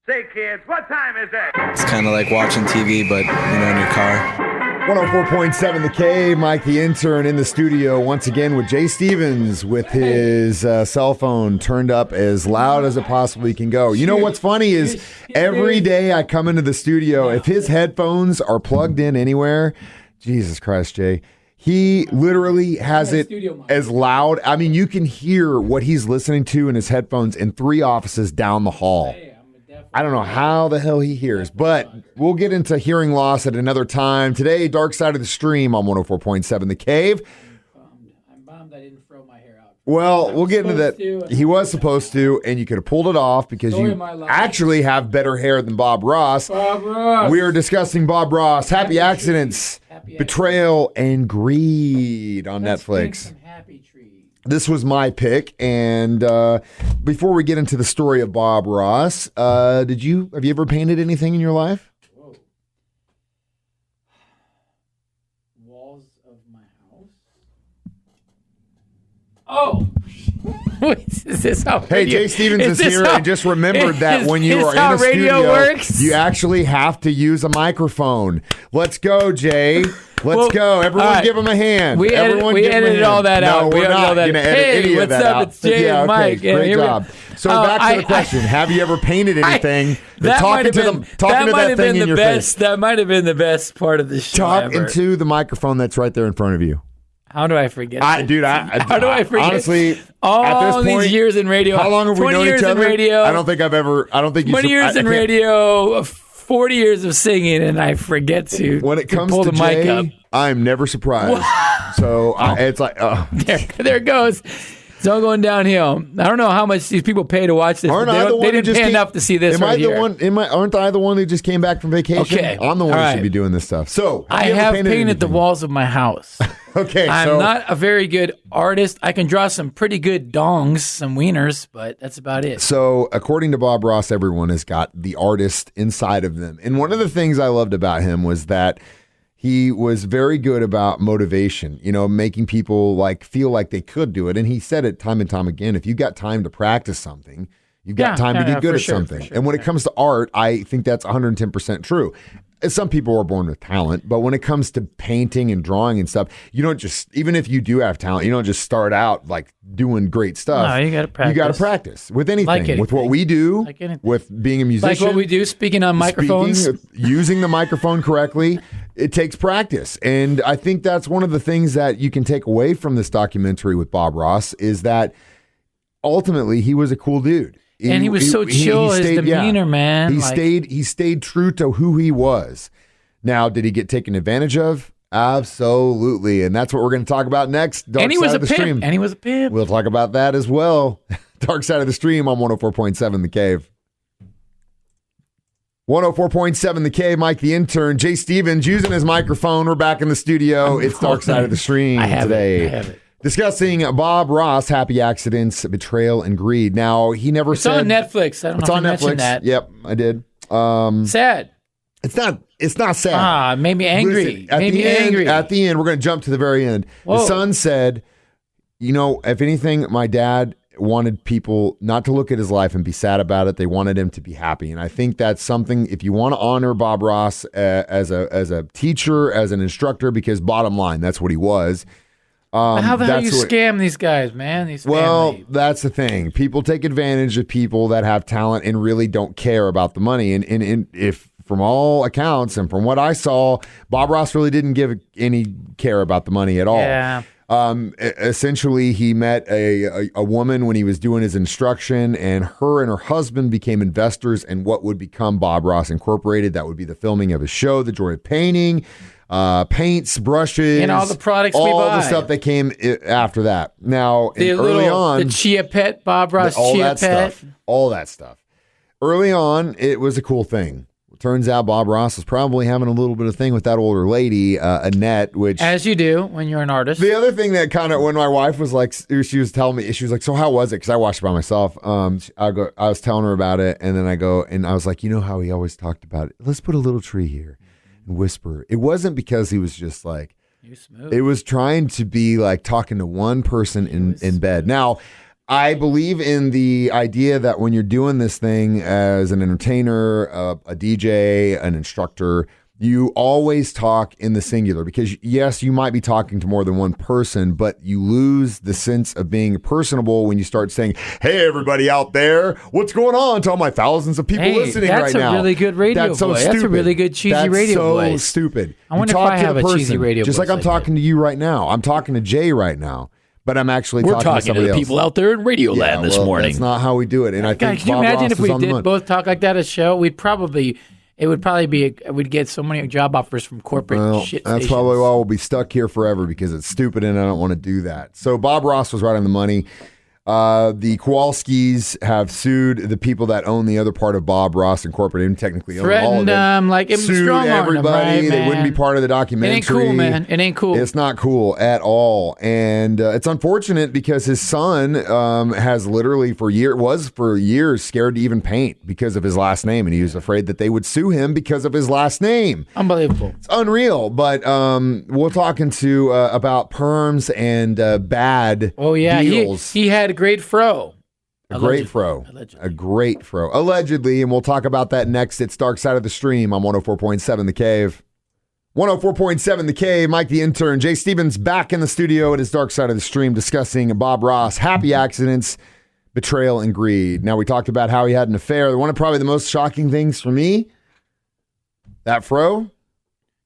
Say, kids, what time is it? It's kind of like watching TV, but, in your car. 104.7 The Cave, Mike the Intern in the studio once again with Jay Stevens with his cell phone turned up as loud as it possibly can go. You know what's funny is every day I come into the studio, if his headphones are plugged in anywhere, Jesus Christ, Jay, he literally has it as loud. I mean, you can hear what he's listening to in his headphones in 3 offices down the hall. I don't know how the hell he hears, but we'll get into hearing loss at another time. Today, Dark Side of the Stream on 104.7 The Cave. I'm bummed I didn't throw my hair out. Well, we'll get into that. He was supposed to, and you could have pulled it off because you actually have better hair than Bob Ross. We are discussing Bob Ross, Happy Accidents, Betrayal, and Greed on Netflix. This was my pick, and before we get into the story of Bob Ross, have you ever painted anything in your life? Whoa. Walls of my house? Oh! Wait, is this how Hey, Jay Stevens is here and just remembered that when you are in a studio, you actually have to use a microphone. Let's go, Jay. Let's go. Everyone give him a hand. We edited all that out. No, we're not going to edit any of that out. What's up? It's Jay and Mike. Great job. So back to the question. Have you ever painted anything? Talking to that thing in your face. That might have been the best part of the show. Talk into the microphone that's right there in front of you. How do I forget? How do I forget? Honestly, all at this point, these years in radio. How long have we known each other? 20 years in radio. I don't think you 20 years in radio, 40 years of singing, and I forget to when it comes pull to the Jay, mic up. I'm never surprised. So it's like, there it goes. It's all going downhill. I don't know how much these people pay to watch this. They didn't pay enough to see this right here. Aren't I the one who just came back from vacation? Okay. I'm the one who should be doing this stuff. So I have painted the walls of my house. Okay, I'm not a very good artist. I can draw some pretty good dongs, some wieners, but that's about it. So according to Bob Ross, everyone has got the artist inside of them. And one of the things I loved about him was that he was very good about motivation, making people feel like they could do it. And he said it time and time again, if you've got time to practice something, you've got time to get good at something. And when it comes to art, I think that's 110% true. Some people are born with talent, but when it comes to painting and drawing and stuff, you don't just, even if you do have talent, you don't just start out doing great stuff. No, you got to practice. You got to practice with anything, with what we do, with being a musician. Like what we do, speaking on microphones. Using the microphone correctly, it takes practice. And I think that's one of the things that you can take away from this documentary with Bob Ross is that ultimately he was a cool dude. And he was so chill, his demeanor, man. He stayed true to who he was. Now, did he get taken advantage of? Absolutely. And that's what we're going to talk about next. Dark Side of the Stream. And he was a pimp. We'll talk about that as well. Dark Side of the Stream on 104.7 The Cave. 104.7 The Cave, Mike the Intern. Jay Stevens using his microphone. We're back in the studio. It's Dark Side of the Stream today. I have it. Discussing Bob Ross, Happy Accidents, Betrayal, and Greed. Now, he never said... It's on Netflix. I don't know if you mentioned that. Yep, I did. Sad. It's not sad. Made me angry. Listen, at the end, we're going to jump to the very end. Whoa. The son said, if anything, my dad wanted people not to look at his life and be sad about it. They wanted him to be happy. And I think that's something, if you want to honor Bob Ross as a teacher, as an instructor, because bottom line, that's what he was. How the hell do you scam these guys, man? That's the thing. People take advantage of people that have talent and really don't care about the money. And if from all accounts and from what I saw, Bob Ross really didn't give any care about the money at all. Yeah. Essentially, he met a woman when he was doing his instruction, and her husband became investors in what would become Bob Ross Incorporated. That would be the filming of his show, The Joy of Painting. Paints, brushes, and all the products all we buy. the stuff that came after that. Now, early on, the Chia Pet, Bob Ross Chia Pet, all that stuff. Early on, it was a cool thing. Turns out Bob Ross was probably having a little bit of ththing with that older lady, Annette, which... As you do when you're an artist. The other thing that kind of, when my wife was she was telling me, she was like, so how was it? Because I watched it by myself. I was telling her about it, and then I was like, how he always talked about it? Let's put a little tree here and whisper. It wasn't because he was just like... You're smooth. It was trying to be like talking to one person in bed. Now, I believe in the idea that when you're doing this thing as an entertainer, a DJ, an instructor, you always talk in the singular because, yes, you might be talking to more than one person, but you lose the sense of being personable when you start saying, hey, everybody out there, what's going on to all my thousands of people listening right now? That's a really good radio That's so voice. stupid. That's a really good cheesy radio voice. That's so stupid. I wonder if I have a cheesy radio voice. Just like I'm talking to you right now. I'm talking to Jay right now. But I'm actually talking to somebody else. People out there in Radio Land this morning. That's not how we do it. And I think can you imagine if we did both talk like that at a show? We'd probably we'd get so many job offers from corporate shit That's stations. probably why we'll be stuck here forever because it's stupid and I don't want to do that. So Bob Ross was right on the money. The Kowalskis have sued the people that own the other part of Bob Ross Incorporated and technically own all of it. Like sued everybody. They wouldn't be part of the documentary. It ain't cool, man. It ain't cool. It's not cool at all. And it's unfortunate because his son has literally for years scared to even paint because of his last name. And he was afraid that they would sue him because of his last name. Unbelievable. It's unreal. But we're talking about perms and bad deals. He had a great fro. A great fro. Allegedly. And we'll talk about that next. It's Dark Side of the Stream on 104.7 The Cave. 104.7 The Cave. Mike the Intern. Jay Stevens back in the studio at his Dark Side of the Stream discussing Bob Ross, happy accidents, betrayal, and greed. Now, we talked about how he had an affair. One of probably the most shocking things for me, that fro.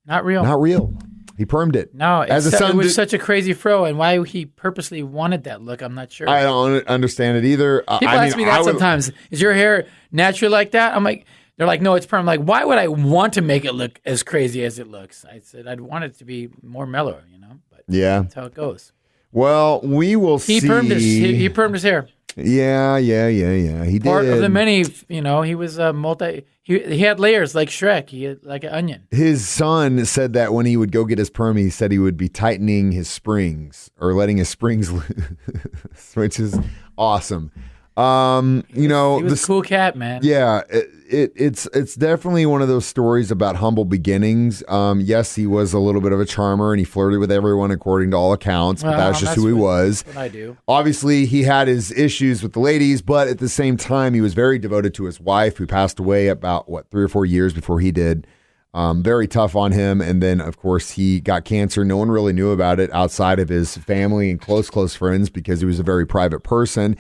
Not real. He permed it. No, it was such a crazy fro, and why he purposely wanted that look, I'm not sure. I don't understand it either. People ask me that sometimes. Is your hair natural like that? I'm like, they're like, no, it's perm. I'm like, why would I want to make it look as crazy as it looks? I said I'd want it to be more mellow, But yeah, that's how it goes. Well, we will see. He permed his hair. Yeah. He did. Part of the many, he was a he had layers like Shrek. He had like an onion. His son said that when he would go get his perm, he said he would be tightening his springs or letting his springs loose, which is awesome. He was a cool cat, man. Yeah, it's definitely one of those stories about humble beginnings. Yes, he was a little bit of a charmer and he flirted with everyone according to all accounts, but that's just who he was. That's what I do. Obviously, he had his issues with the ladies, but at the same time, he was very devoted to his wife, who passed away about 3 or 4 years before he did. Very tough on him. And then, of course, he got cancer. No one really knew about it outside of his family and close friends because he was a very private person.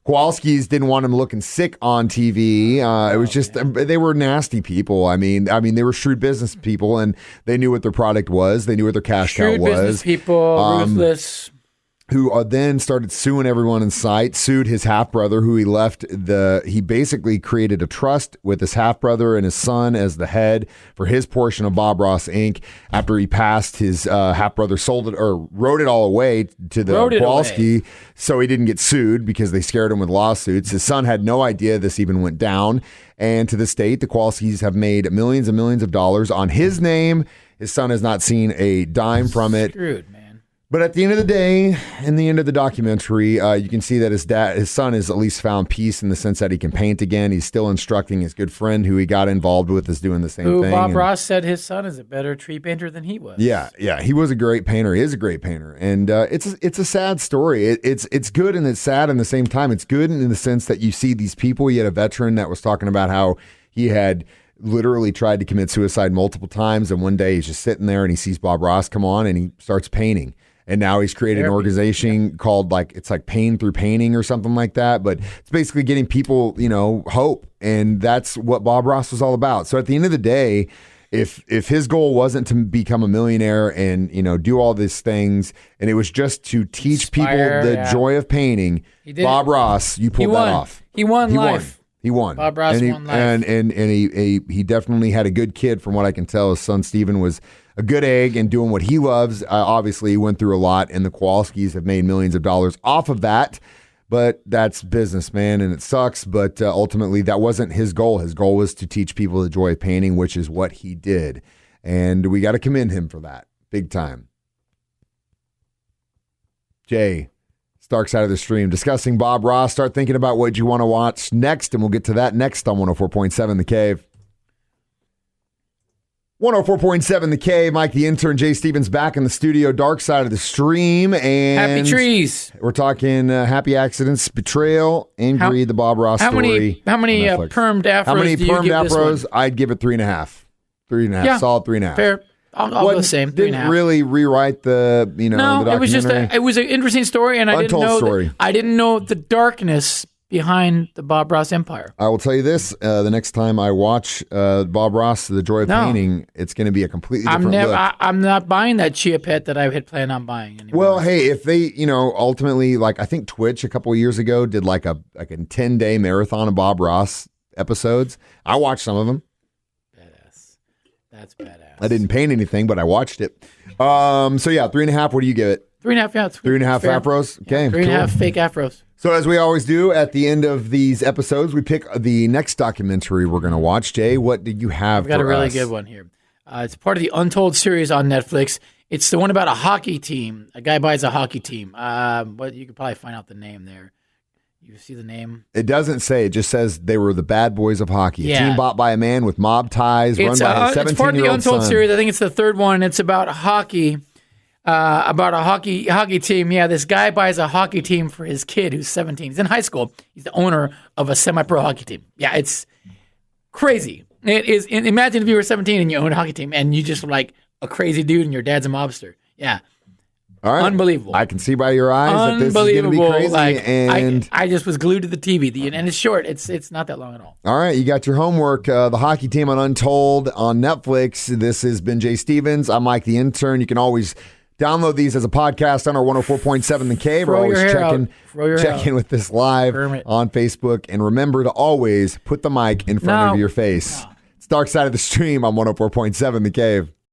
Kowalski's didn't want him looking sick on TV. It was just they were nasty people. I mean, they were shrewd business people, and they knew what their product was. They knew what their cash cow was. Shrewd business people, ruthless. Who then started suing everyone in sight, sued his half-brother, who he basically created a trust with his half-brother and his son as the head for his portion of Bob Ross Inc. After he passed, his half-brother sold it or wrote it all away to the Kowalski, so he didn't get sued because they scared him with lawsuits. His son had no idea this even went down, and to this date, the Kowalskis have made millions and millions of dollars on his name. His son has not seen a dime from it. Screwed, man. But at the end of the day, in the end of the documentary, you can see that his son has at least found peace in the sense that he can paint again. He's still instructing his good friend who he got involved with is doing the same thing. Bob Ross said his son is a better tree painter than he was. Yeah, he was a great painter. He is a great painter, and it's a sad story. It's good and it's sad in the same time. It's good in the sense that you see these people. You had a veteran that was talking about how he had literally tried to commit suicide multiple times, and one day he's just sitting there and he sees Bob Ross come on and he starts painting. And now he's created an organization called it's like Pain Through Painting or something like that. But it's basically getting people, hope. And that's what Bob Ross was all about. So at the end of the day, if his goal wasn't to become a millionaire and, do all these things, and it was just to teach people the joy of painting, Bob Ross, you pulled that off. He won life. He won. Bob Ross won life. And he definitely had a good kid from what I can tell. His son, Steven, was a good egg and doing what he loves. Obviously, he went through a lot, and the Kowalskis have made millions of dollars off of that. But that's business, man, and it sucks. But ultimately, that wasn't his goal. His goal was to teach people the joy of painting, which is what he did. And we got to commend him for that, big time. Jay, Dark Side of the Stream, discussing Bob Ross. Start thinking about what you want to watch next, and we'll get to that next on 104.7 The Cave. 104.7 The K, Mike the Intern, Jay Stevens back in the studio, dark side of the stream. And Happy trees. We're talking Happy Accidents, Betrayal, and Greed, the Bob Ross story. How many permed afros How many do you permed give this afros? one? I'd give it 3.5. 3.5. Yeah. Solid 3.5. Fair. I'll go the same. 3.5. Didn't really rewrite the, the documentary. It was just it was an interesting story, and I didn't know the darkness behind the Bob Ross empire. I will tell you this: the next time I watch Bob Ross, The Joy of Painting, it's going to be a completely different look. I'm not buying that Chia Pet that I had planned on buying anymore. Well, hey, if they, ultimately, like I think Twitch a couple of years ago did like a 10-day marathon of Bob Ross episodes. I watched some of them. Badass. That's badass. I didn't paint anything, but I watched it. So yeah, 3.5. What do you give it? 3.5. Yeah, 3.5 afros. Okay, yeah, 3.5 fake afros. So as we always do at the end of these episodes, we pick the next documentary we're going to watch. Jay, what did you have for us? I've got a really good one here. It's part of the Untold series on Netflix. It's the one about a hockey team. A guy buys a hockey team. But you could probably find out the name there. You see the name? It doesn't say. It just says they were the bad boys of hockey. Yeah. A team bought by a man with mob ties, run by his 17-year-old son. It's part of the Untold series. I think it's the third one. It's about hockey. About a hockey team. Yeah, this guy buys a hockey team for his kid who's 17. He's in high school. He's the owner of a semi-pro hockey team. Yeah, it's crazy. It is. Imagine if you were 17 and you own a hockey team and you just were like a crazy dude and your dad's a mobster. Yeah. All right. Unbelievable. I can see by your eyes that this is going to be crazy. Like, I just was glued to the TV. And it's short. It's not that long at all. All right. You got your homework. The hockey team on Untold on Netflix. This has been Jay Stevens. I'm Mike the Intern. You can always download these as a podcast on our 104.7 The K. We're always checking with this live on Facebook. And remember to always put the mic in front of your face. It's Dark Side of the Stream on 104.7 The Cave.